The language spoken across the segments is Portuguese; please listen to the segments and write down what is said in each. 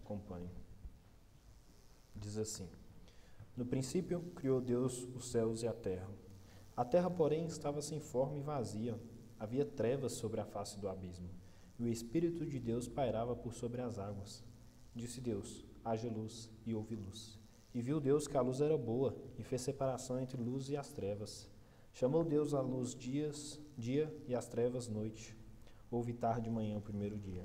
Acompanhe. Diz assim: No princípio criou Deus os céus e a terra. A terra, porém, estava sem forma e vazia. Havia trevas sobre a face do abismo, e o Espírito de Deus pairava por sobre as águas. Disse Deus: haja luz, e houve luz. E viu Deus que a luz era boa, e fez separação entre luz e as trevas. Chamou Deus a luz dia e as trevas noite. Houve tarde e manhã o primeiro dia.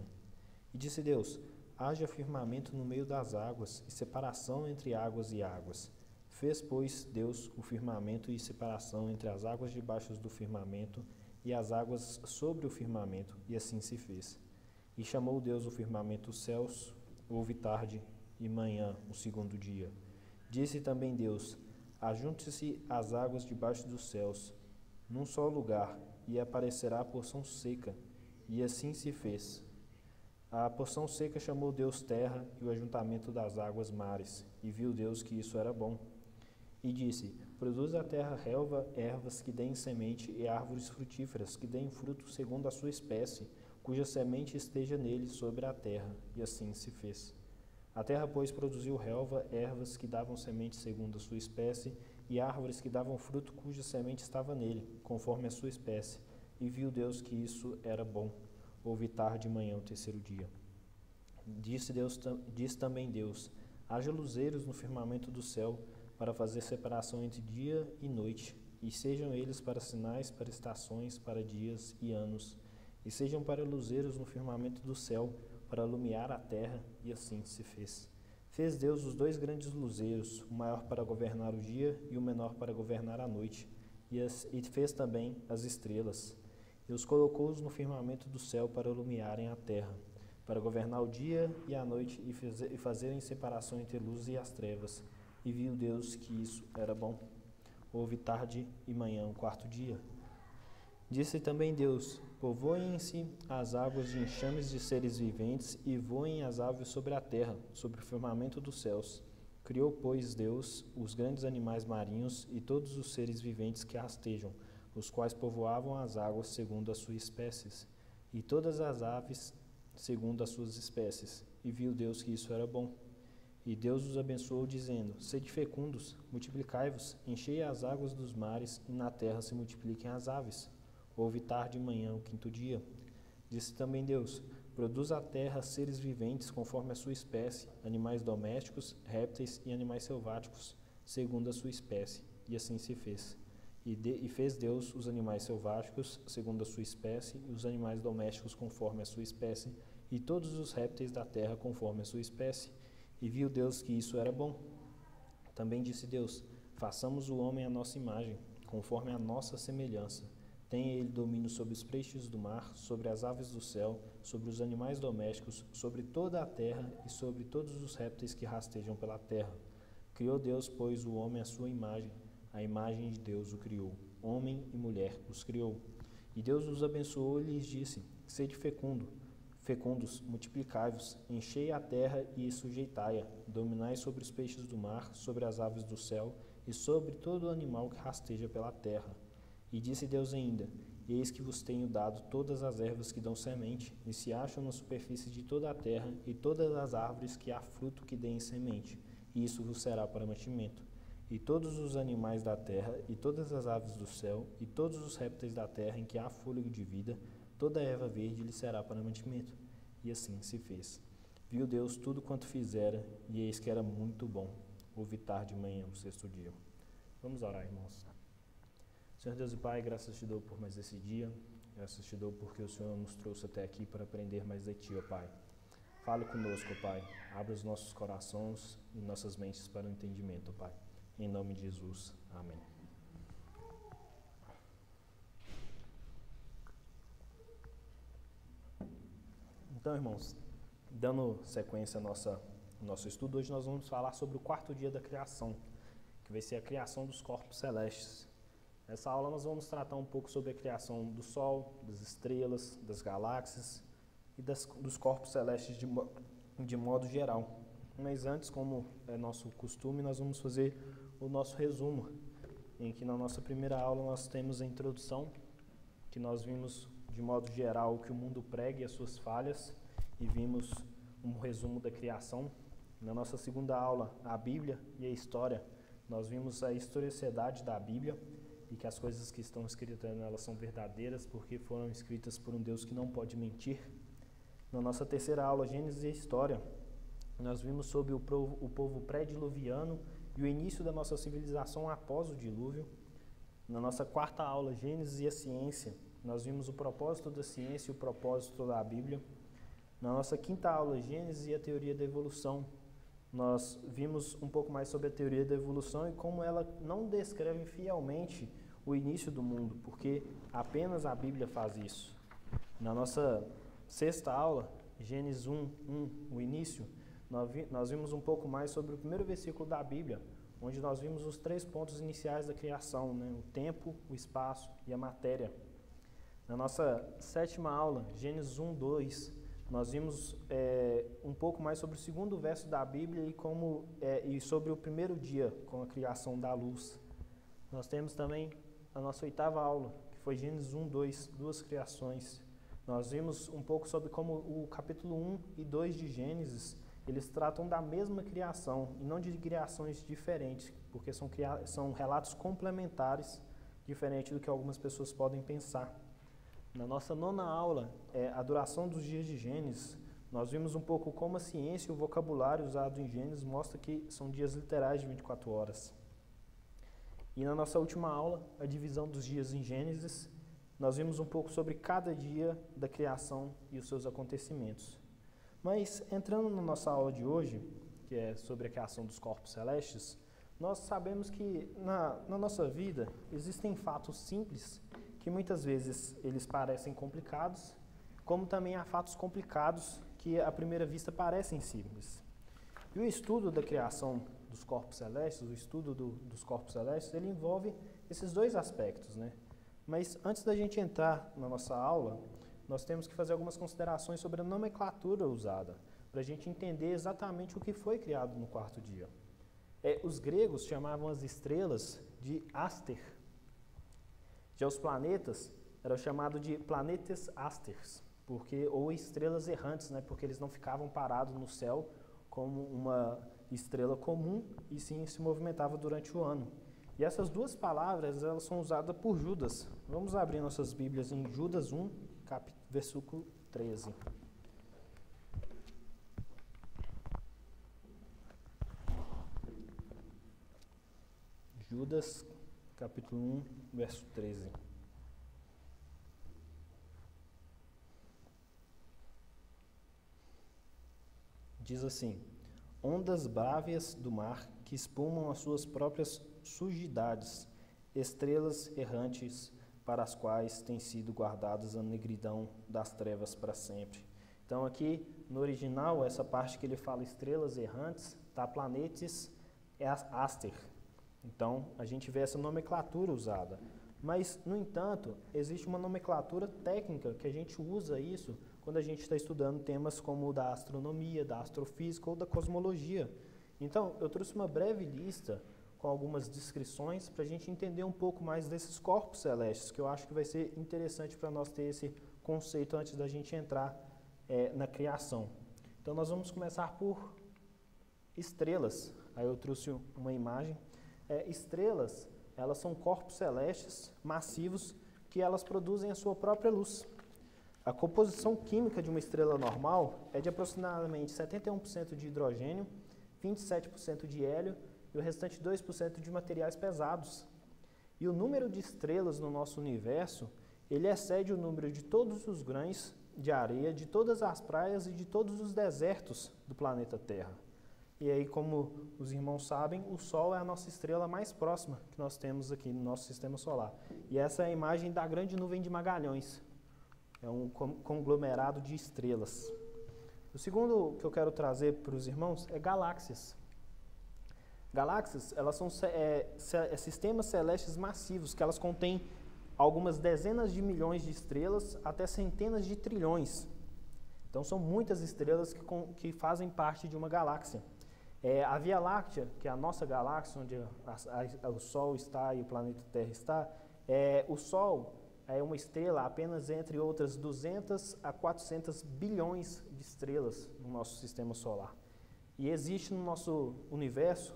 E disse Deus: haja firmamento no meio das águas, e separação entre águas e águas. Fez, pois, Deus o firmamento e separação entre as águas debaixo do firmamento e as águas sobre o firmamento, e assim se fez. E chamou Deus o firmamento os céus. Houve tarde e manhã o segundo dia. Disse também Deus: ajunte-se as águas debaixo dos céus, num só lugar, e aparecerá a porção seca. E assim se fez. A porção seca chamou Deus terra, e o ajuntamento das águas mares. E viu Deus que isso era bom. E disse: produz a terra relva, ervas que deem semente, e árvores frutíferas que deem fruto segundo a sua espécie, cuja semente esteja nele sobre a terra. E assim se fez. A terra, pois, produziu relva, ervas que davam semente segundo a sua espécie, e árvores que davam fruto cuja semente estava nele, conforme a sua espécie. E viu Deus que isso era bom. Houve tarde e manhã o terceiro dia. Disse também Deus: haja luzeiros no firmamento do céu, para fazer separação entre dia e noite, e sejam eles para sinais, para estações, para dias e anos, e sejam para luzeiros no firmamento do céu, para alumiar a terra, e assim se fez. Fez Deus os dois grandes luzeiros, o maior para governar o dia e o menor para governar a noite, e fez também as estrelas. E os colocou no firmamento do céu para iluminarem a terra, para governar o dia e a noite, e fazerem separação entre a luz e as trevas. E viu Deus que isso era bom. Houve tarde e manhã o quarto dia. Disse também Deus: povoem-se as águas de enxames de seres viventes, e voem as aves sobre a terra, sobre o firmamento dos céus. Criou, pois, Deus os grandes animais marinhos e todos os seres viventes que rastejam, os quais povoavam as águas segundo as suas espécies, e todas as aves segundo as suas espécies. E viu Deus que isso era bom. E Deus os abençoou, dizendo: sede fecundos, multiplicai-vos, enchei as águas dos mares, e na terra se multipliquem as aves. Houve tarde e manhã o quinto dia. Disse também Deus: produz a terra seres viventes conforme a sua espécie, animais domésticos, répteis e animais selváticos, segundo a sua espécie. E assim se fez. E fez Deus os animais selváticos segundo a sua espécie, e os animais domésticos conforme a sua espécie, e todos os répteis da terra conforme a sua espécie. E viu Deus que isso era bom. Também disse Deus: façamos o homem à nossa imagem, conforme a nossa semelhança. Tenha ele domínio sobre os peixes do mar, sobre as aves do céu, sobre os animais domésticos, sobre toda a terra e sobre todos os répteis que rastejam pela terra. Criou Deus, pois, o homem à sua imagem. A imagem de Deus o criou. Homem e mulher os criou. E Deus os abençoou e lhes disse: sede fecundos, multiplicai-vos, enchei a terra e sujeitai-a, dominai sobre os peixes do mar, sobre as aves do céu e sobre todo animal que rasteja pela terra. E disse Deus ainda: eis que vos tenho dado todas as ervas que dão semente, e se acham na superfície de toda a terra, e todas as árvores que há fruto que deem semente, e isso vos será para mantimento. E todos os animais da terra, e todas as aves do céu, e todos os répteis da terra em que há fôlego de vida, toda a erva verde lhe será para mantimento. E assim se fez. Viu Deus tudo quanto fizera, e eis que era muito bom. Houve tarde e manhã o sexto dia. Vamos orar, irmãos. Senhor Deus e Pai, graças te dou por mais esse dia. Graças te dou porque o Senhor nos trouxe até aqui para aprender mais de Ti, ó Pai. Fale conosco, ó Pai. Abra os nossos corações e nossas mentes para o entendimento, ó Pai. Em nome de Jesus. Amém. Então, irmãos, dando sequência ao nosso estudo, hoje nós vamos falar sobre o quarto dia da criação, que vai ser a criação dos corpos celestes. Nessa aula nós vamos tratar um pouco sobre a criação do Sol, das estrelas, das galáxias e dos corpos celestes de modo geral. Mas antes, como é nosso costume, nós vamos fazer o nosso resumo, em que na nossa primeira aula nós temos a introdução, que nós vimos de modo geral o que o mundo prega e as suas falhas, e vimos um resumo da criação. Na nossa segunda aula, a Bíblia e a história, nós vimos a historicidade da Bíblia e que as coisas que estão escritas nela são verdadeiras porque foram escritas por um Deus que não pode mentir. Na nossa terceira aula, Gênesis e História, nós vimos sobre o povo pré-diluviano e o início da nossa civilização após o dilúvio. Na nossa quarta aula, Gênesis e a Ciência, nós vimos o propósito da ciência e o propósito da Bíblia. Na nossa quinta aula, Gênesis e a teoria da evolução, nós vimos um pouco mais sobre a teoria da evolução e como ela não descreve fielmente o início do mundo, porque apenas a Bíblia faz isso. Na nossa sexta aula, Gênesis 1, o início, nós vimos um pouco mais sobre o primeiro versículo da Bíblia, onde nós vimos os 3 pontos iniciais da criação, né? O tempo, o espaço e a matéria. Na nossa sétima aula, Gênesis 1, 2, nós vimos um pouco mais sobre o segundo verso da Bíblia e sobre o primeiro dia com a criação da luz. Nós temos também a nossa oitava aula, que foi Gênesis 1, 2, duas criações. Nós vimos um pouco sobre como o capítulo 1 e 2 de Gênesis, eles tratam da mesma criação e não de criações diferentes, porque são relatos complementares, diferente do que algumas pessoas podem pensar. Na nossa nona aula, a duração dos dias de Gênesis, nós vimos um pouco como a ciência e o vocabulário usado em Gênesis mostra que são dias literais de 24 horas. E na nossa última aula, a divisão dos dias em Gênesis, nós vimos um pouco sobre cada dia da criação e os seus acontecimentos. Mas, entrando na nossa aula de hoje, que é sobre a criação dos corpos celestes, nós sabemos que na nossa vida existem fatos simples que muitas vezes eles parecem complicados, como também há fatos complicados que à primeira vista parecem simples. E o estudo da criação dos corpos celestes, o estudo dos corpos celestes, ele envolve esses dois aspectos, né? Mas antes da gente entrar na nossa aula, nós temos que fazer algumas considerações sobre a nomenclatura usada, para a gente entender exatamente o que foi criado no quarto dia. Os gregos chamavam as estrelas de aster. Já os planetas eram chamados de planetes asters, ou estrelas errantes, né? Porque eles não ficavam parados no céu como uma estrela comum, e sim se movimentava durante o ano. E essas duas palavras, elas são usadas por Judas. Vamos abrir nossas Bíblias em Judas 1, versículo 13. Judas, capítulo 1, verso 13. Diz assim: ondas brávias do mar que espumam as suas próprias sujidades, estrelas errantes para as quais tem sido guardadas a negridão das trevas para sempre. Então aqui no original, essa parte que ele fala estrelas errantes, está planetes aster. Então a gente vê essa nomenclatura usada. Mas, no entanto, existe uma nomenclatura técnica que a gente usa isso quando a gente está estudando temas como o da astronomia, da astrofísica ou da cosmologia. Então, eu trouxe uma breve lista com algumas descrições para a gente entender um pouco mais desses corpos celestes, que eu acho que vai ser interessante para nós ter esse conceito antes da gente entrar na criação. Então, nós vamos começar por estrelas. Aí eu trouxe uma imagem. Estrelas, elas são corpos celestes massivos que elas produzem a sua própria luz. A composição química de uma estrela normal é de aproximadamente 71% de hidrogênio, 27% de hélio e o restante 2% de materiais pesados. E o número de estrelas no nosso universo, ele excede o número de todos os grãos de areia, de todas as praias e de todos os desertos do planeta Terra. E aí, como os irmãos sabem, o Sol é a nossa estrela mais próxima que nós temos aqui no nosso sistema solar. E essa é a imagem da grande nuvem de Magalhães. É um conglomerado de estrelas. O segundo que eu quero trazer para os irmãos é galáxias. Galáxias, elas são sistemas celestes massivos, que elas contêm algumas dezenas de milhões de estrelas até centenas de trilhões. Então, são muitas estrelas que fazem parte de uma galáxia. A Via Láctea, que é a nossa galáxia, onde o Sol está e o planeta Terra está, o Sol, é uma estrela apenas entre outras 200 a 400 bilhões de estrelas no nosso sistema solar. E existe no nosso universo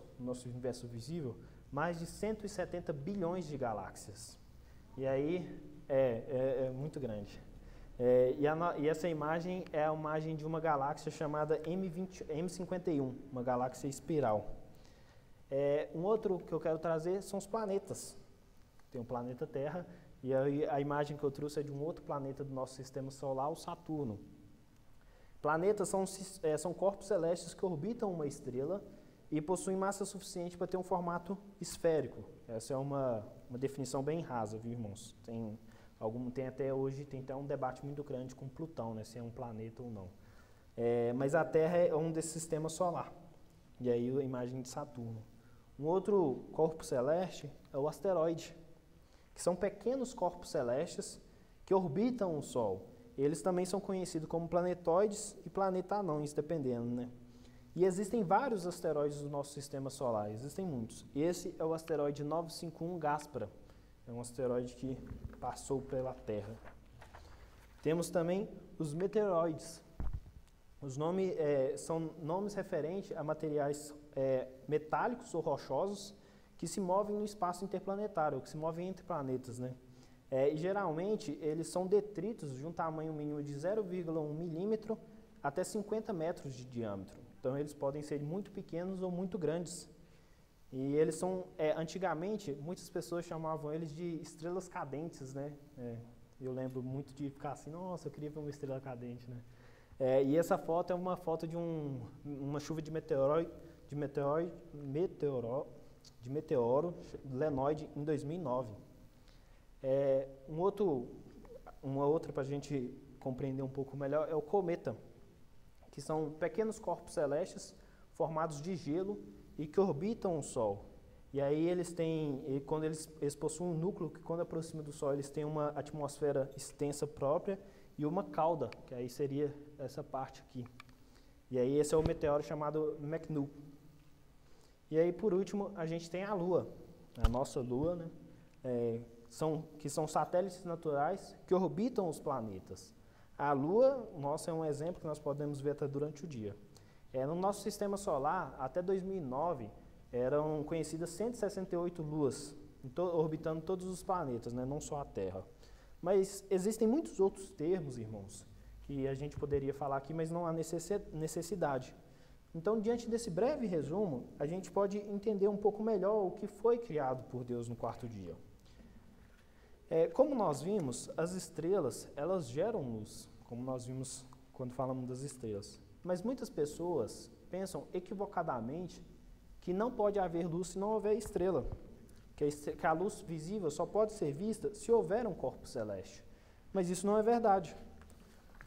visível, mais de 170 bilhões de galáxias. E aí é muito grande. E essa imagem é a imagem de uma galáxia chamada M51, uma galáxia espiral. Um outro que eu quero trazer são os planetas. Tem o planeta Terra, e a imagem que eu trouxe é de um outro planeta do nosso sistema solar, o Saturno. Planetas são corpos celestes que orbitam uma estrela e possuem massa suficiente para ter um formato esférico. Essa é uma definição bem rasa, viu, irmãos? Tem até hoje um debate muito grande com Plutão, né, se é um planeta ou não. Mas a Terra é um desse sistema solar. E aí a imagem de Saturno. Um outro corpo celeste é o asteroide, que são pequenos corpos celestes que orbitam o Sol. Eles também são conhecidos como planetoides e planeta-anões, dependendo, né? E existem vários asteroides do nosso sistema solar, existem muitos. Esse é o asteroide 951 Gaspra, é um asteroide que passou pela Terra. Temos também os meteoroides. Os nomes são nomes referentes a materiais metálicos ou rochosos que se movem no espaço interplanetário, que se movem entre planetas, né? E geralmente eles são detritos de um tamanho mínimo de 0,1 milímetro até 50 metros de diâmetro. Então eles podem ser muito pequenos ou muito grandes. E eles são, antigamente, muitas pessoas chamavam eles de estrelas cadentes, né? Eu lembro muito de ficar assim, nossa, eu queria ver uma estrela cadente, né? E essa foto é uma foto de uma chuva de meteoro lenoide em 2009. Uma outra para a gente compreender um pouco melhor é o cometa, que são pequenos corpos celestes formados de gelo e que orbitam o Sol. E aí quando eles possuem um núcleo que quando aproxima do Sol eles têm uma atmosfera extensa própria e uma cauda, que aí seria essa parte aqui. E aí esse é o meteoro chamado McNew. E aí por último a gente tem a Lua, a nossa Lua, né? Que são satélites naturais que orbitam os planetas. A Lua, nossa, é um exemplo que nós podemos ver até durante o dia. No nosso sistema solar, até 2009, eram conhecidas 168 luas, orbitando todos os planetas, né? Não só a Terra. Mas existem muitos outros termos, irmãos, que a gente poderia falar aqui, mas não há necessidade. Então, diante desse breve resumo, a gente pode entender um pouco melhor o que foi criado por Deus no quarto dia. Como nós vimos, as estrelas, elas geram luz, como nós vimos quando falamos das estrelas. Mas muitas pessoas pensam equivocadamente que não pode haver luz se não houver estrela, que a luz visível só pode ser vista se houver um corpo celeste. Mas isso não é verdade.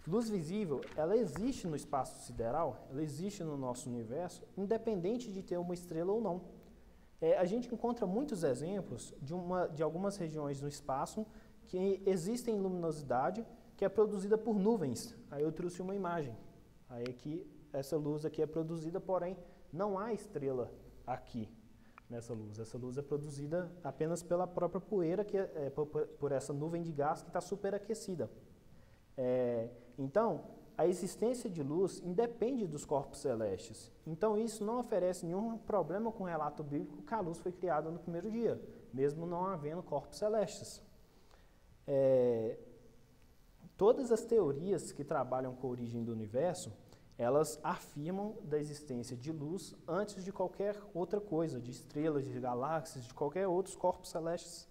Luz visível, ela existe no espaço sideral, ela existe no nosso universo, independente de ter uma estrela ou não. A gente encontra muitos exemplos de algumas regiões no espaço que existem luminosidade que é produzida por nuvens. Aí eu trouxe uma imagem. Aí aqui, essa luz aqui é produzida, porém não há estrela aqui nessa luz. Essa luz é produzida apenas pela própria poeira, por essa nuvem de gás que está superaquecida. Então, a existência de luz independe dos corpos celestes. Então, isso não oferece nenhum problema com o relato bíblico que a luz foi criada no primeiro dia, mesmo não havendo corpos celestes. Todas as teorias que trabalham com a origem do universo, elas afirmam da existência de luz antes de qualquer outra coisa, de estrelas, de galáxias, de qualquer outros corpos celestes.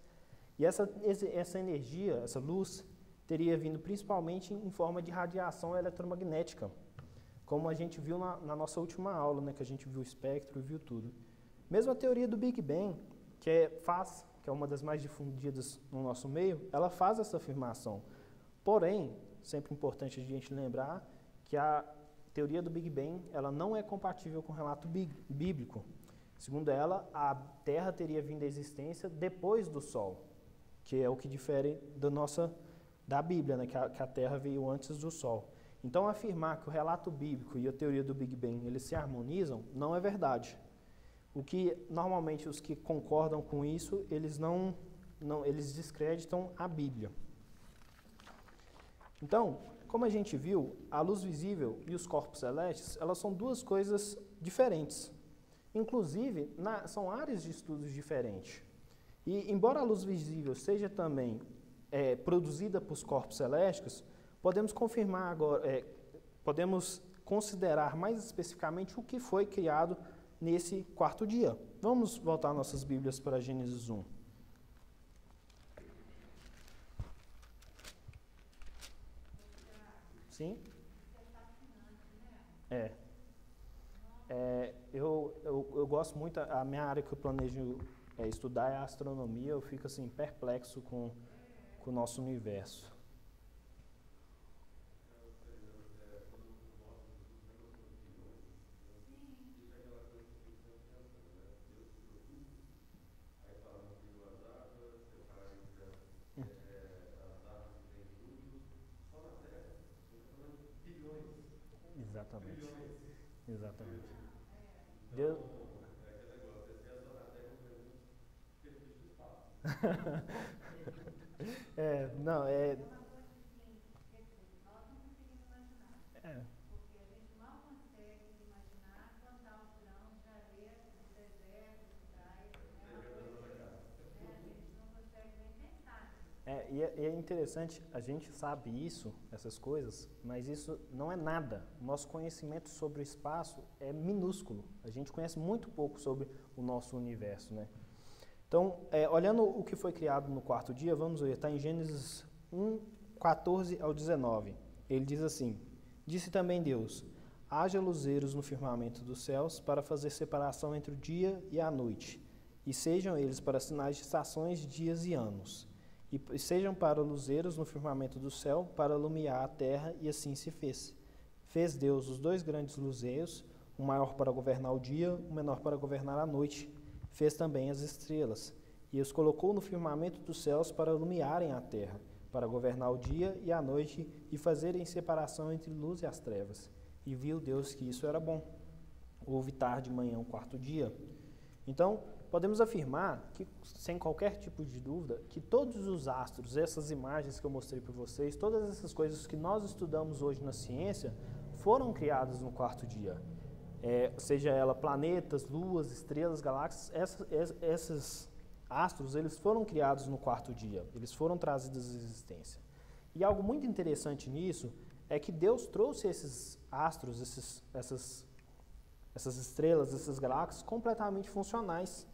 E essa energia, essa luz, teria vindo principalmente em forma de radiação eletromagnética, como a gente viu na nossa última aula, né, que a gente viu o espectro e viu tudo. Mesmo a teoria do Big Bang, que é uma das mais difundidas no nosso meio, ela faz essa afirmação. Porém, sempre importante a gente lembrar que a teoria do Big Bang ela não é compatível com o relato bíblico. Segundo ela, a Terra teria vindo à existência depois do Sol, que é o que difere da Bíblia, né, que a Terra veio antes do Sol. Então, afirmar que o relato bíblico e a teoria do Big Bang eles se harmonizam não é verdade. O que normalmente os que concordam com isso, eles descreditam a Bíblia. Então, como a gente viu, a luz visível e os corpos celestes, elas são duas coisas diferentes. Inclusive, são áreas de estudos diferentes. E, embora a luz visível seja também produzida por corpos celestes, podemos confirmar agora, podemos considerar mais especificamente o que foi criado nesse quarto dia. Vamos voltar nossas Bíblias para Gênesis 1. Sim? Eu gosto muito, a minha área que eu planejo estudar é a astronomia, eu fico assim perplexo com o nosso universo. Exatamente. Exatamente. Deus... não, é... E é interessante, a gente sabe isso, essas coisas, mas isso não é nada. O nosso conhecimento sobre o espaço é minúsculo. A gente conhece muito pouco sobre o nosso universo, né? Então, olhando o que foi criado no quarto dia, vamos ver, está em Gênesis 1, 14 ao 19. Ele diz assim: Disse também Deus: haja luzeiros no firmamento dos céus para fazer separação entre o dia e a noite, e sejam eles para sinais de estações, dias e anos. E sejam para luzeiros no firmamento do céu, para iluminar a terra, e assim se fez. Fez Deus os dois grandes luzeiros, o maior para governar o dia, o menor para governar a noite. Fez também as estrelas, e os colocou no firmamento dos céus para iluminarem a terra, para governar o dia e a noite, e fazerem separação entre luz e as trevas. E viu Deus que isso era bom. Houve tarde e manhã, o quarto dia. Então, podemos afirmar, que, sem qualquer tipo de dúvida, que todos os astros, essas imagens que eu mostrei para vocês, todas essas coisas que nós estudamos hoje na ciência, foram criadas no quarto dia. Seja ela planetas, luas, estrelas, galáxias, esses astros, eles foram criados no quarto dia, eles foram trazidos à existência. E algo muito interessante nisso é que Deus trouxe esses astros, essas estrelas, essas galáxias, completamente funcionais.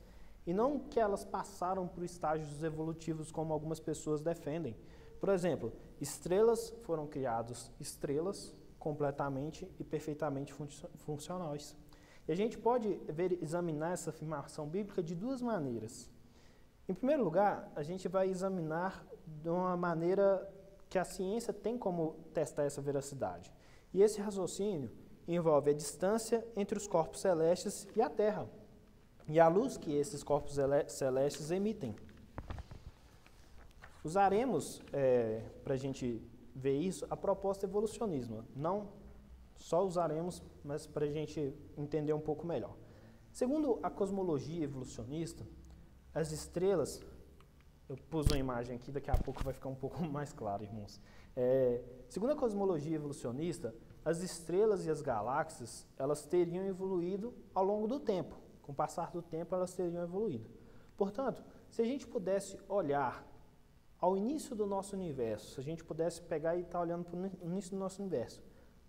E não que elas passaram por estágios evolutivos como algumas pessoas defendem. Por exemplo, estrelas foram criadas estrelas completamente e perfeitamente funcionais. E a gente pode examinar essa afirmação bíblica de duas maneiras. Em primeiro lugar, a gente vai examinar de uma maneira que a ciência tem como testar essa veracidade. E esse raciocínio envolve a distância entre os corpos celestes e a Terra, e a luz que esses corpos celestes emitem. Usaremos, para a gente ver isso, a proposta evolucionismo. Não só usaremos, mas para a gente entender um pouco melhor. Segundo a cosmologia evolucionista, as estrelas... Eu pus uma imagem aqui, daqui a pouco vai ficar um pouco mais claro, irmãos. Segundo a cosmologia evolucionista, as estrelas e as galáxias, elas teriam evoluído ao longo do tempo. Com o passar do tempo, elas teriam evoluído. Portanto, se a gente pudesse olhar ao início do nosso universo, se a gente pudesse pegar e estar olhando para o início do nosso universo,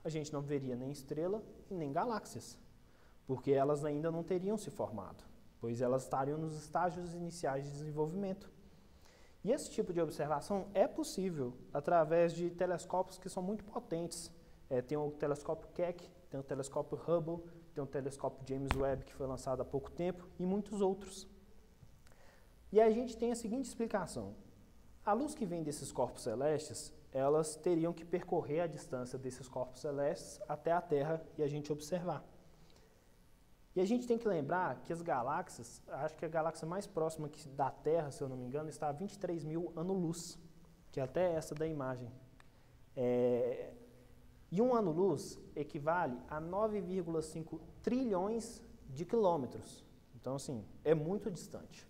a gente não veria nem estrela e nem galáxias, porque elas ainda não teriam se formado, pois elas estariam nos estágios iniciais de desenvolvimento. E esse tipo de observação é possível através de telescópios que são muito potentes. Tem o telescópio Keck, tem o telescópio Hubble, tem o telescópio James Webb, que foi lançado há pouco tempo, e muitos outros. E a gente tem a seguinte explicação. A luz que vem desses corpos celestes, elas teriam que percorrer a distância desses corpos celestes até a Terra e a gente observar. E a gente tem que lembrar que as galáxias, acho que a galáxia mais próxima da Terra, se eu não me engano, está a 23 mil anos-luz, que é até essa da imagem. E um ano-luz equivale a 9,5 trilhões de quilômetros. Então, assim, é muito distante.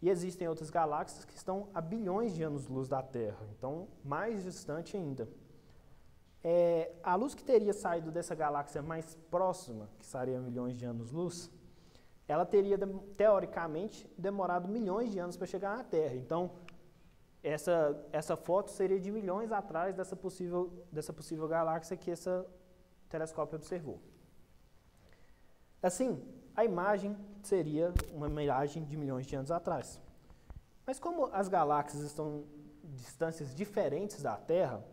E existem outras galáxias que estão a bilhões de anos-luz da Terra, então mais distante ainda. A luz que teria saído dessa galáxia mais próxima, que seria milhões de anos-luz, ela teria, teoricamente, demorado milhões de anos para chegar na Terra. Então, essa foto seria de milhões atrás dessa possível galáxia que esse telescópio observou. Assim, a imagem seria uma imagem de milhões de anos atrás. Mas como as galáxias estão em distâncias diferentes da Terra,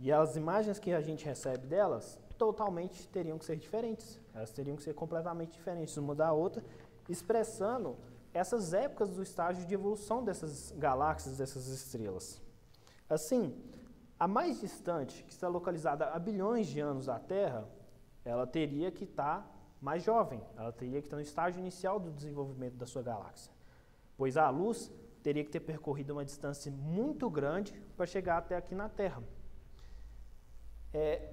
e as imagens que a gente recebe delas totalmente teriam que ser diferentes. Elas teriam que ser completamente diferentes uma da outra, expressando essas épocas do estágio de evolução dessas galáxias, dessas estrelas. Assim, a mais distante, que está localizada a bilhões de anos da Terra, ela teria que estar mais jovem, ela teria que estar no estágio inicial do desenvolvimento da sua galáxia, pois a luz teria que ter percorrido uma distância muito grande para chegar até aqui na Terra.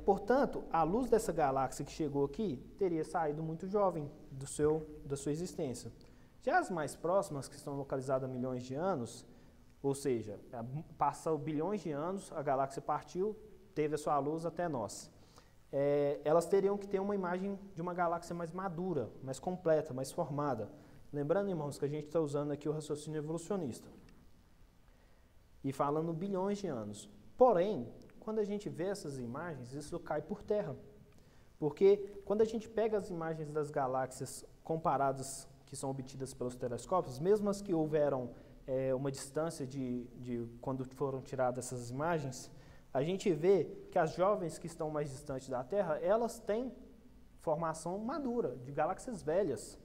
Portanto, a luz dessa galáxia que chegou aqui teria saído muito jovem da sua existência. Já as mais próximas, que estão localizadas a milhões de anos, ou seja, passou bilhões de anos, a galáxia partiu, teve a sua luz até nós. Elas teriam que ter uma imagem de uma galáxia mais madura, mais completa, mais formada. Lembrando, irmãos, que a gente está usando aqui o raciocínio evolucionista. E falando bilhões de anos. Porém, quando a gente vê essas imagens, isso cai por terra. Porque quando a gente pega as imagens das galáxias comparadas, que são obtidas pelos telescópios, mesmo as que houveram uma distância de quando foram tiradas essas imagens, a gente vê que as jovens que estão mais distantes da Terra, elas têm formação madura, de galáxias velhas.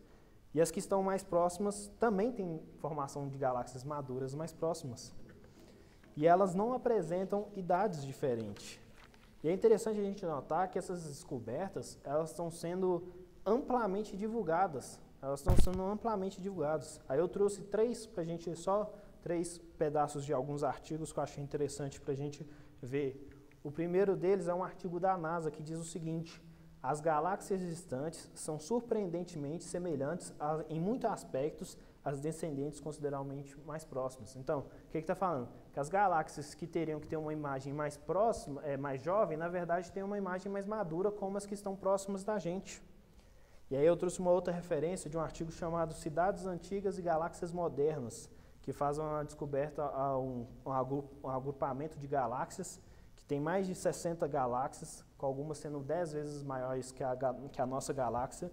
E as que estão mais próximas também têm formação de galáxias maduras mais próximas. E elas não apresentam idades diferentes. E é interessante a gente notar que essas descobertas, elas estão sendo amplamente divulgadas. Aí eu trouxe três pedaços de alguns artigos que eu achei interessante para a gente ver. O primeiro deles é um artigo da NASA que diz o seguinte: as galáxias distantes são surpreendentemente semelhantes em muitos aspectos às descendentes consideravelmente mais próximas. Então, o que está falando? Que as galáxias que teriam que ter uma imagem mais próxima, mais jovem, na verdade têm uma imagem mais madura, como as que estão próximas da gente. E aí eu trouxe uma outra referência de um artigo chamado Cidades Antigas e Galáxias Modernas, que faz uma descoberta a um agrupamento de galáxias, que tem mais de 60 galáxias, com algumas sendo 10 vezes maiores que a nossa galáxia,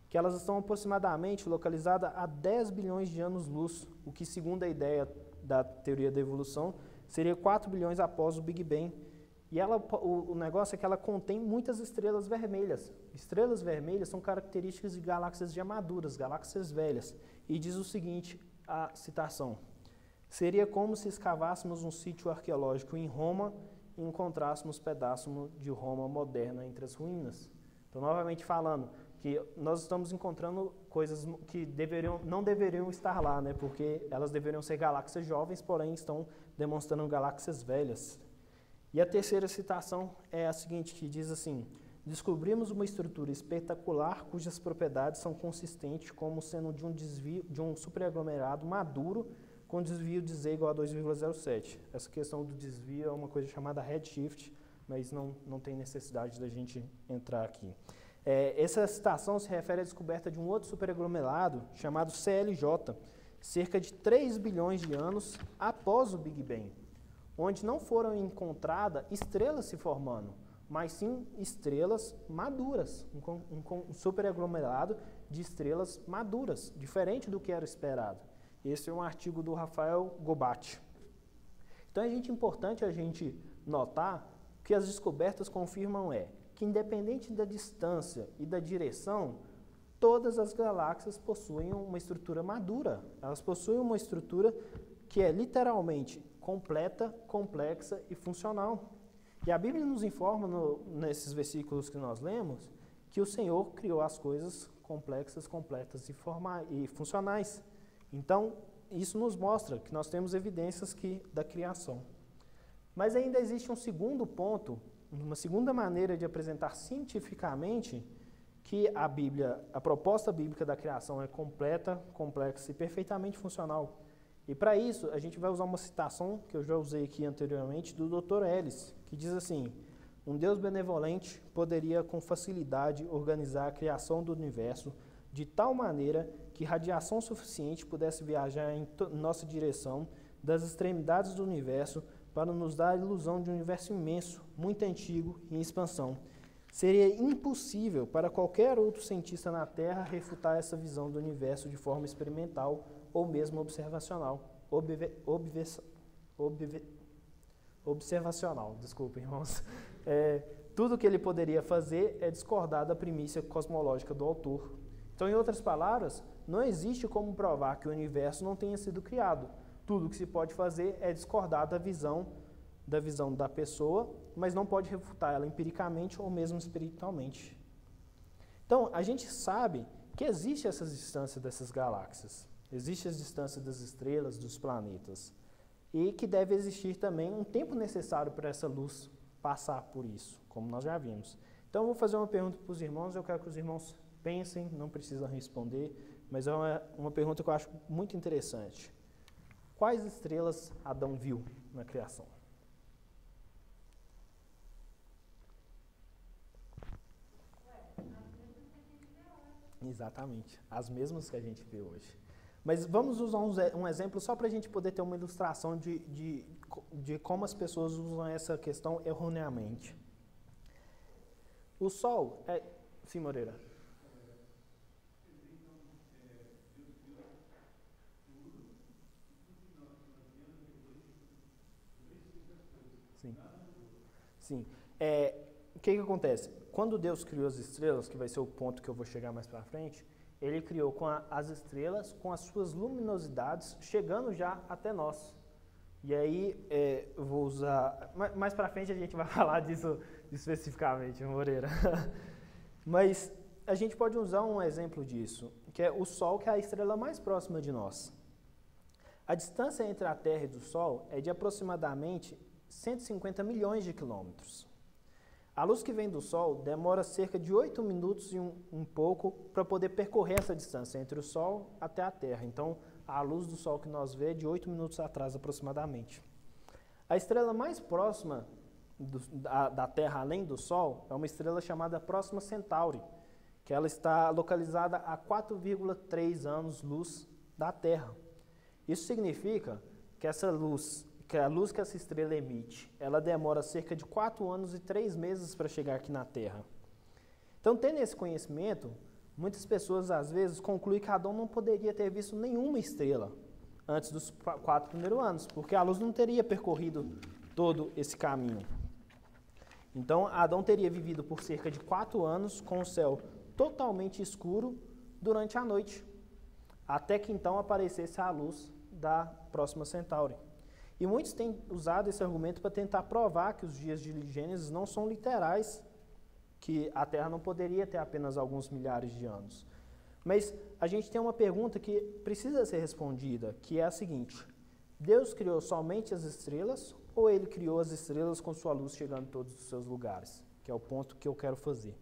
que elas estão aproximadamente localizadas a 10 bilhões de anos-luz, o que, segundo a ideia da teoria da evolução, seria 4 bilhões após o Big Bang. E o negócio é que ela contém muitas estrelas vermelhas. Estrelas vermelhas são características de galáxias já maduras, galáxias velhas. E diz o seguinte, a citação: seria como se escavássemos um sítio arqueológico em Roma e encontrássemos pedaços de Roma moderna entre as ruínas. Então, novamente falando, que nós estamos encontrando coisas que não deveriam estar lá, né? Porque elas deveriam ser galáxias jovens, porém estão demonstrando galáxias velhas. E a terceira citação é a seguinte, que diz assim: descobrimos uma estrutura espetacular cujas propriedades são consistentes como sendo de um superaglomerado maduro com desvio de Z igual a 2,07. Essa questão do desvio é uma coisa chamada redshift, mas não tem necessidade da gente entrar aqui. Essa citação se refere à descoberta de um outro superaglomerado chamado CLJ, cerca de 3 bilhões de anos após o Big Bang, onde não foram encontradas estrelas se formando, mas sim estrelas maduras, um superaglomerado de estrelas maduras, diferente do que era esperado. Esse é um artigo do Rafael Gobat. Então é importante a gente notar que as descobertas confirmam que, independente da distância e da direção, todas as galáxias possuem uma estrutura madura. Elas possuem uma estrutura que é literalmente completa, complexa e funcional. E a Bíblia nos informa, nesses versículos que nós lemos, que o Senhor criou as coisas complexas, completas e funcionais. Então, isso nos mostra que nós temos evidências da criação. Mas ainda existe um segundo ponto, uma segunda maneira de apresentar cientificamente que a proposta bíblica da criação é completa, complexa e perfeitamente funcional. E para isso, a gente vai usar uma citação que eu já usei aqui anteriormente do Dr. Ellis, que diz assim: um Deus benevolente poderia com facilidade organizar a criação do universo de tal maneira que radiação suficiente pudesse viajar em nossa direção das extremidades do universo para nos dar a ilusão de um universo imenso, muito antigo e em expansão. Seria impossível para qualquer outro cientista na Terra refutar essa visão do universo de forma experimental ou mesmo observacional. Observacional, desculpem, irmãos. Tudo o que ele poderia fazer é discordar da primícia cosmológica do autor. Então, em outras palavras, não existe como provar que o universo não tenha sido criado. Tudo o que se pode fazer é discordar da visão da pessoa, mas não pode refutar ela empiricamente ou mesmo espiritualmente. Então, a gente sabe que existe essas distâncias dessas galáxias, existe as distâncias das estrelas, dos planetas, e que deve existir também um tempo necessário para essa luz passar por isso, como nós já vimos. Então, eu vou fazer uma pergunta para os irmãos, eu quero que os irmãos pensem, não precisam responder, mas é uma pergunta que eu acho muito interessante. Quais estrelas Adão viu na criação? Exatamente, as mesmas que a gente vê hoje. Mas vamos usar um exemplo só para a gente poder ter uma ilustração de como as pessoas usam essa questão erroneamente. O Sol é... Sim, Moreira. Sim. Sim. O que acontece? Quando Deus criou as estrelas, que vai ser o ponto que eu vou chegar mais para frente, Ele criou com as estrelas, com as suas luminosidades, chegando já até nós. E aí, eu vou usar... Mais para frente a gente vai falar disso especificamente, Moreira. Mas a gente pode usar um exemplo disso, que é o Sol, que é a estrela mais próxima de nós. A distância entre a Terra e do Sol é de aproximadamente 150 milhões de quilômetros. A luz que vem do Sol demora cerca de 8 minutos e um pouco para poder percorrer essa distância entre o Sol até a Terra. Então, a luz do Sol que nós vemos é de 8 minutos atrás aproximadamente. A estrela mais próxima da Terra, além do Sol, é uma estrela chamada Próxima Centauri, que ela está localizada a 4,3 anos-luz da Terra. Isso significa que a luz que essa estrela emite, ela demora cerca de 4 anos e 3 meses para chegar aqui na Terra. Então, tendo esse conhecimento, muitas pessoas às vezes concluem que Adão não poderia ter visto nenhuma estrela antes dos 4 primeiros anos, porque a luz não teria percorrido todo esse caminho. Então, Adão teria vivido por cerca de 4 anos com o céu totalmente escuro durante a noite, até que então aparecesse a luz da Próxima Centauri. E muitos têm usado esse argumento para tentar provar que os dias de Gênesis não são literais, que a Terra não poderia ter apenas alguns milhares de anos. Mas a gente tem uma pergunta que precisa ser respondida, que é a seguinte: Deus criou somente as estrelas ou Ele criou as estrelas com sua luz chegando em todos os seus lugares? Que é o ponto que eu quero fazer.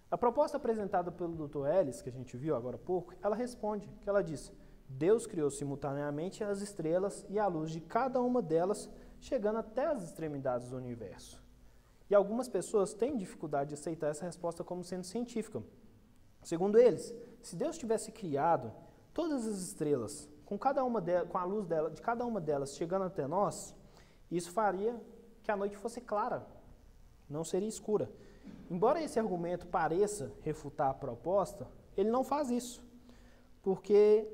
A proposta apresentada pelo Dr. Ellis, que a gente viu agora há pouco, ela responde, que ela diz: Deus criou simultaneamente as estrelas e a luz de cada uma delas, chegando até as extremidades do universo. E algumas pessoas têm dificuldade de aceitar essa resposta como sendo científica. Segundo eles, se Deus tivesse criado todas as estrelas, com a luz de cada uma delas chegando até nós, isso faria que a noite fosse clara, não seria escura. Embora esse argumento pareça refutar a proposta, ele não faz isso, porque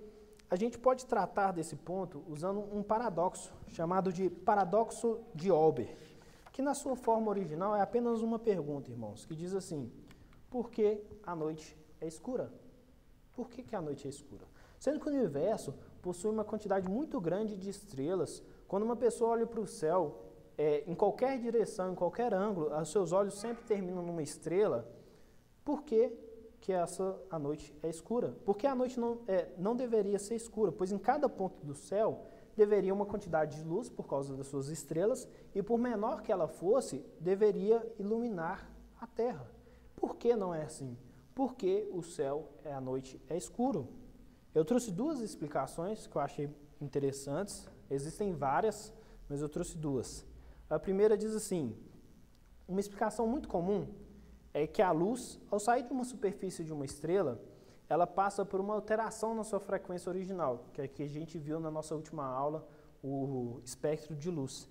a gente pode tratar desse ponto usando um paradoxo, chamado de paradoxo de Olber, que na sua forma original é apenas uma pergunta, irmãos, que diz assim: por que a noite é escura? Por que a noite é escura? Sendo que o universo possui uma quantidade muito grande de estrelas, quando uma pessoa olha para o céu, em qualquer direção, em qualquer ângulo, os seus olhos sempre terminam numa estrela. Por que a noite é escura? Porque a noite não deveria ser escura, pois em cada ponto do céu deveria uma quantidade de luz por causa das suas estrelas, e por menor que ela fosse, deveria iluminar a Terra. Por que não é assim? Porque o céu, à noite, é escuro. Eu trouxe 2 explicações que eu achei interessantes, existem várias, mas eu trouxe 2. A primeira diz assim: Uma explicação muito comum é que a luz, ao sair de uma superfície de uma estrela, ela passa por uma alteração na sua frequência original, que é que a gente viu na nossa última aula, o espectro de luz.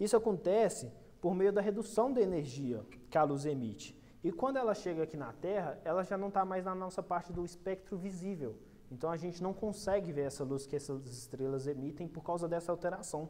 Isso acontece por meio da redução da energia que a luz emite. E quando ela chega aqui na Terra, ela já não está mais na nossa parte do espectro visível. Então a gente não consegue ver essa luz que essas estrelas emitem por causa dessa alteração.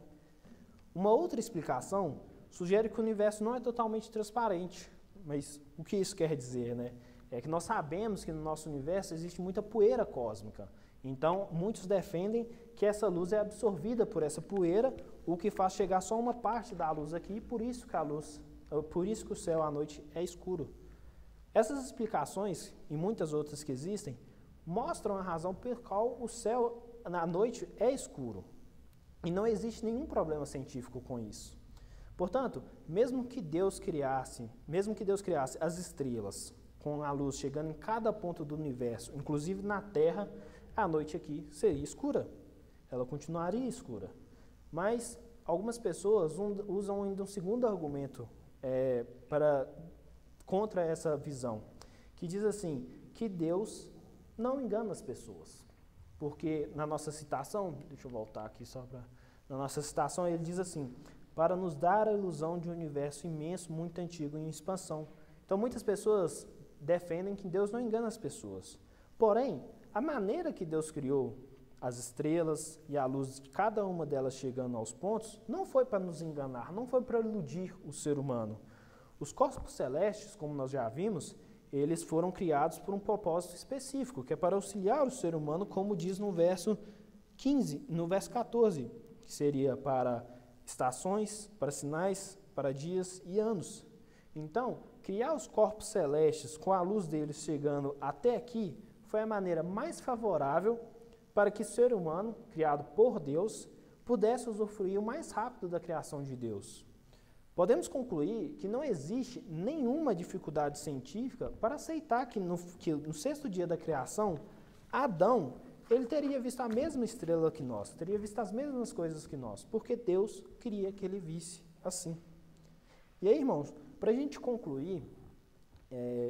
Uma outra explicação sugere que o universo não é totalmente transparente. Mas o que isso quer dizer, né? É que nós sabemos que no nosso universo existe muita poeira cósmica. Então, muitos defendem que essa luz é absorvida por essa poeira, o que faz chegar só uma parte da luz aqui, por isso que o céu à noite é escuro. Essas explicações, e muitas outras que existem, mostram a razão pela qual o céu à noite é escuro. E não existe nenhum problema científico com isso. Portanto, mesmo que Deus criasse as estrelas com a luz chegando em cada ponto do universo, inclusive na Terra, a noite aqui seria escura. Ela continuaria escura. Mas algumas pessoas usam ainda um segundo argumento contra essa visão, que diz assim, que Deus não engana as pessoas. Porque na nossa citação, deixa eu voltar aqui só para... Na nossa citação ele diz assim, para nos dar a ilusão de um universo imenso, muito antigo e em expansão. Então muitas pessoas defendem que Deus não engana as pessoas. Porém, a maneira que Deus criou as estrelas e a luz de cada uma delas chegando aos pontos, não foi para nos enganar, não foi para iludir o ser humano. Os corpos celestes, como nós já vimos, eles foram criados por um propósito específico, que é para auxiliar o ser humano, como diz no verso 14, que seria para estações, para sinais, para dias e anos. Então, criar os corpos celestes com a luz deles chegando até aqui foi a maneira mais favorável para que o ser humano, criado por Deus, pudesse usufruir o mais rápido da criação de Deus. Podemos concluir que não existe nenhuma dificuldade científica para aceitar que no sexto dia da criação, Adão ele teria visto a mesma estrela que nós, teria visto as mesmas coisas que nós, porque Deus queria que ele visse assim. E aí, irmãos, para a gente concluir,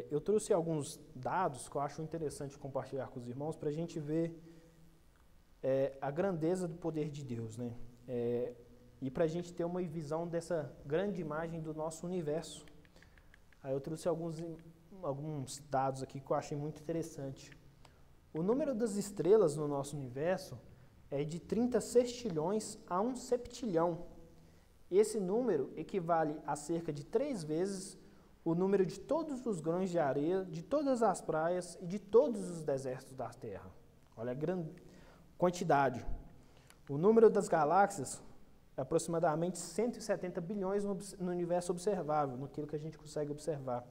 eu trouxe alguns dados que eu acho interessante compartilhar com os irmãos para a gente ver a grandeza do poder de Deus, né? E para a gente ter uma visão dessa grande imagem do nosso universo. Aí eu trouxe alguns dados aqui que eu achei muito interessante. O número das estrelas no nosso universo é de 30 sextilhões a 1 septilhão. Esse número equivale a cerca de 3 vezes o número de todos os grãos de areia, de todas as praias e de todos os desertos da Terra. Olha a grande quantidade. O número das galáxias é aproximadamente 170 bilhões no universo observável, naquilo que a gente consegue observar.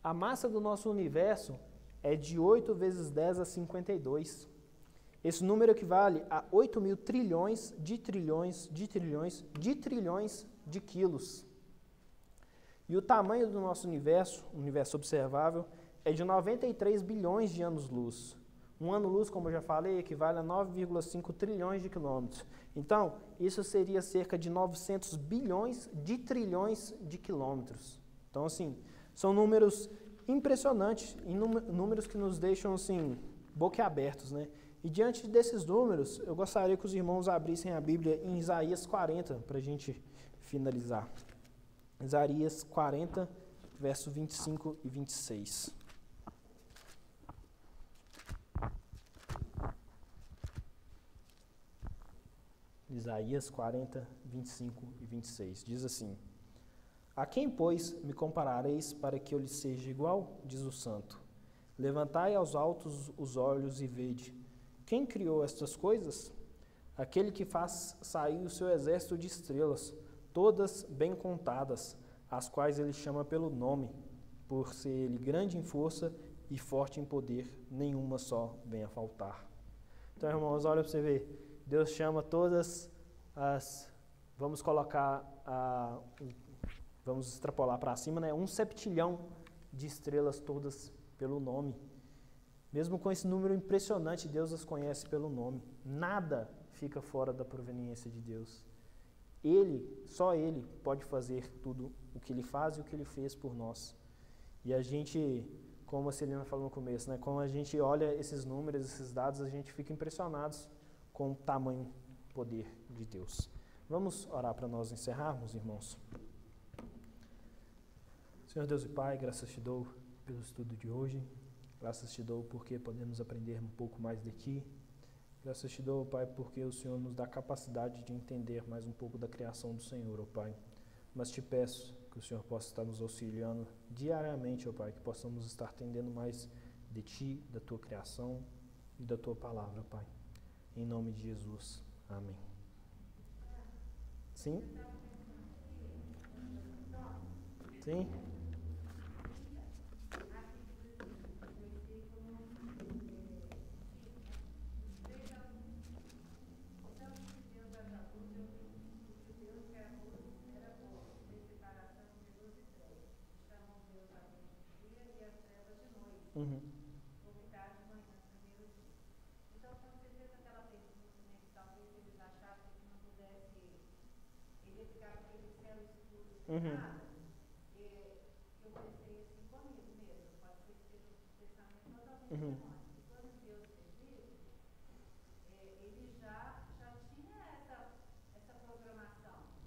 A massa do nosso universo é de 8 vezes 10 a 52. Esse número equivale a 8 mil trilhões de trilhões de trilhões de trilhões de quilos. E o tamanho do nosso universo, o universo observável, é de 93 bilhões de anos-luz. Um ano-luz, como eu já falei, equivale a 9,5 trilhões de quilômetros. Então, isso seria cerca de 900 bilhões de trilhões de quilômetros. Então, assim, são números impressionantes, e números que nos deixam, assim, boquiabertos, né? E diante desses números, eu gostaria que os irmãos abrissem a Bíblia em Isaías 40, para a gente finalizar. Isaías 40, verso 25 e 26. Isaías 40, 25 e 26. Diz assim: A quem, pois, me comparareis para que eu lhe seja igual? Diz o Santo. Levantai aos altos os olhos e vede. Quem criou estas coisas? Aquele que faz sair o seu exército de estrelas, todas bem contadas, as quais ele chama pelo nome, por ser ele grande em força e forte em poder, nenhuma só vem a faltar. Então, irmãos, olha para você ver. Deus chama todas as... Vamos extrapolar para cima, né? 1 septilhão de estrelas todas pelo nome. Mesmo com esse número impressionante, Deus as conhece pelo nome. Nada fica fora da proveniência de Deus. Só Ele pode fazer tudo o que Ele faz e o que Ele fez por nós. E a gente, como a Celina falou no começo, né, quando a gente olha esses números, esses dados, a gente fica impressionados com o tamanho poder de Deus. Vamos orar para nós encerrarmos, irmãos? Senhor Deus e Pai, graças te dou pelo estudo de hoje, graças te dou porque podemos aprender um pouco mais de Ti, graças te dou, Pai, porque o Senhor nos dá capacidade de entender mais um pouco da criação do Senhor, ó Pai. Mas te peço que o Senhor possa estar nos auxiliando diariamente, ó Pai, que possamos estar entendendo mais de Ti, da Tua criação e da Tua palavra, Pai. Em nome de Jesus. Amém. Sim? Sim? Uhum. Uhum. Uhum.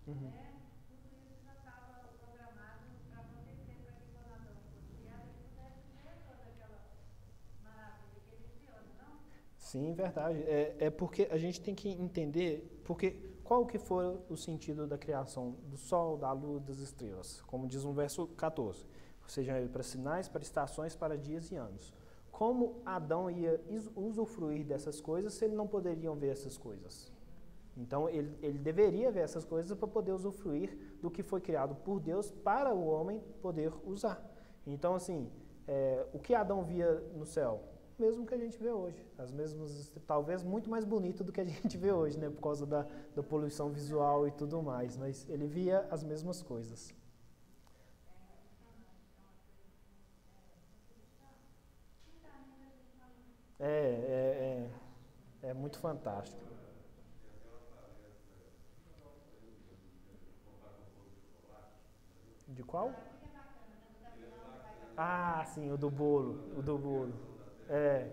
Uhum. Sim, verdade. É porque a gente tem que entender, porque qual que foi o sentido da criação do sol, da lua, das estrelas? Como diz no verso 14, sejam eles para sinais, para estações, para dias e anos. Como Adão ia usufruir dessas coisas se ele não poderia ver essas coisas? Então, ele deveria ver essas coisas para poder usufruir do que foi criado por Deus para o homem poder usar. Então, assim, o que Adão via no céu? O mesmo que a gente vê hoje. As mesmas, talvez muito mais bonito do que a gente vê hoje, né? Por causa da poluição visual e tudo mais. Mas ele via as mesmas coisas. É, é muito fantástico. De qual? Ah, sim, o do bolo. O do bolo. É.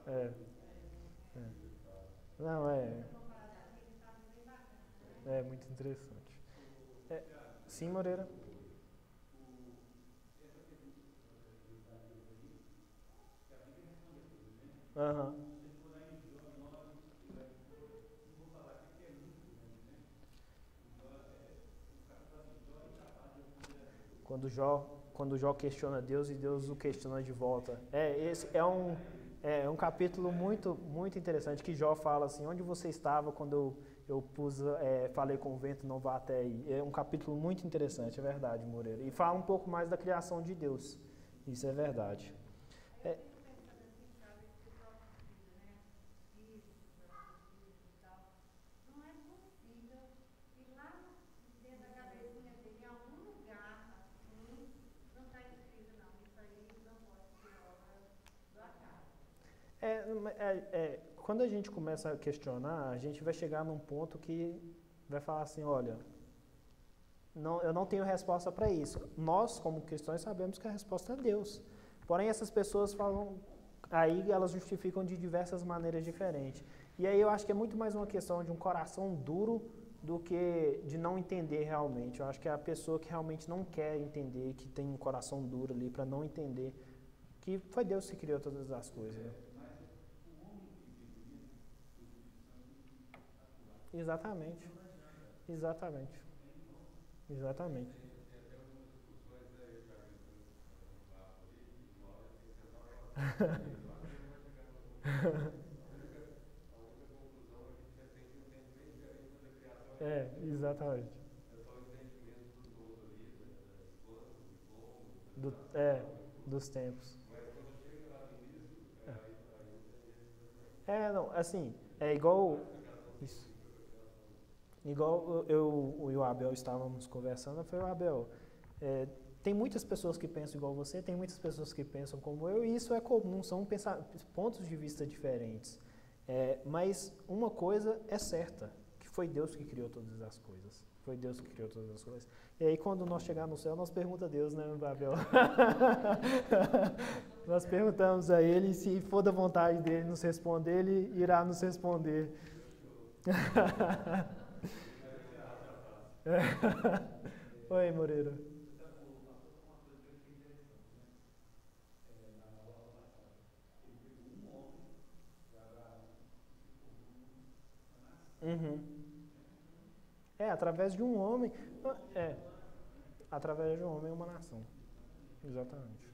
É, não, é muito interessante. É, sim, Moreira? Aham. Quando Jó questiona Deus e Deus o questiona de volta. Esse é um capítulo muito, muito interessante que Jó fala assim, onde você estava quando eu falei com o vento, não vá até aí. É um capítulo muito interessante, é verdade, Moreira. E fala um pouco mais da criação de Deus. Isso é verdade. É, quando a gente começa a questionar, a gente vai chegar num ponto que vai falar assim, olha, não, eu não tenho resposta para isso. Nós, como cristãos, sabemos que a resposta é Deus. Porém, essas pessoas falam, aí elas justificam de diversas maneiras diferentes. E aí eu acho que é muito mais uma questão de um coração duro do que de não entender realmente. Eu acho que é a pessoa que realmente não quer entender, que tem um coração duro ali para não entender que foi Deus que criou todas as coisas. Né? Exatamente. Exatamente. Exatamente. Exatamente. Dos tempos. Não, assim, é igual. Isso. Igual eu e o Abel estávamos conversando, eu falei, Abel, tem muitas pessoas que pensam igual você, tem muitas pessoas que pensam como eu, e isso é comum, são pontos de vista diferentes. Mas uma coisa é certa, que foi Deus que criou todas as coisas. Foi Deus que criou todas as coisas. E aí quando nós chegarmos no céu, nós perguntamos a Deus, né, Abel? Nós perguntamos a Ele, se for da vontade dEle nos responder, Ele irá nos responder. Oi, Moreira. Uhum. Através de um homem. É, através de um homem, uma nação. Exatamente.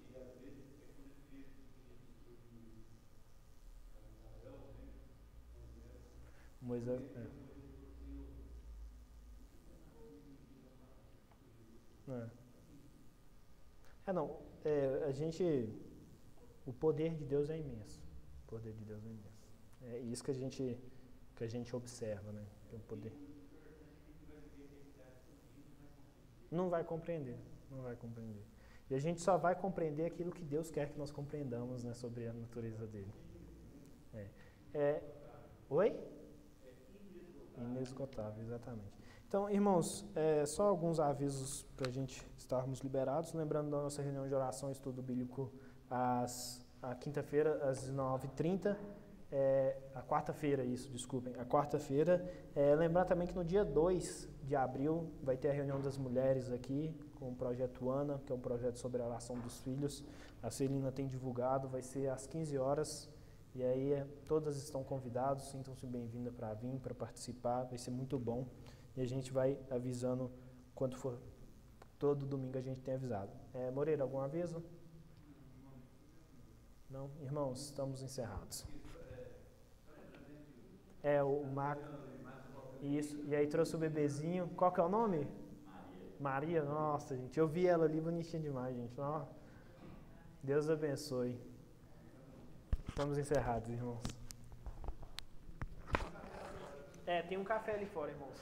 Moisés. Não. A gente. O poder de Deus é imenso. O poder de Deus é imenso. É isso que a gente observa, né? O poder. Não vai compreender. Não vai compreender. E a gente só vai compreender aquilo que Deus quer que nós compreendamos, né, sobre a natureza dele. Oi? Inesgotável, exatamente. Então, irmãos, só alguns avisos para a gente estarmos liberados. Lembrando da nossa reunião de oração e estudo bíblico a quinta-feira, às 19h30. A quarta-feira, desculpem. A quarta-feira. Lembrar também que no dia 2 de abril vai ter a reunião das mulheres aqui, com o Projeto Ana, que é um projeto sobre a oração dos filhos. A Celina tem divulgado, vai ser às 15 horas. E aí todas estão convidados, sintam-se bem-vindas para vir, para participar, vai ser muito bom. E a gente vai avisando quando for. Todo domingo a gente tem avisado. Moreira, algum aviso? Não? Irmãos, estamos encerrados. O Marco. Isso. E aí trouxe o bebezinho. Qual que é o nome? Maria. Nossa, gente. Eu vi ela ali bonitinha demais, gente. Deus abençoe. Estamos encerrados, irmãos. Tem um café ali fora, irmãos.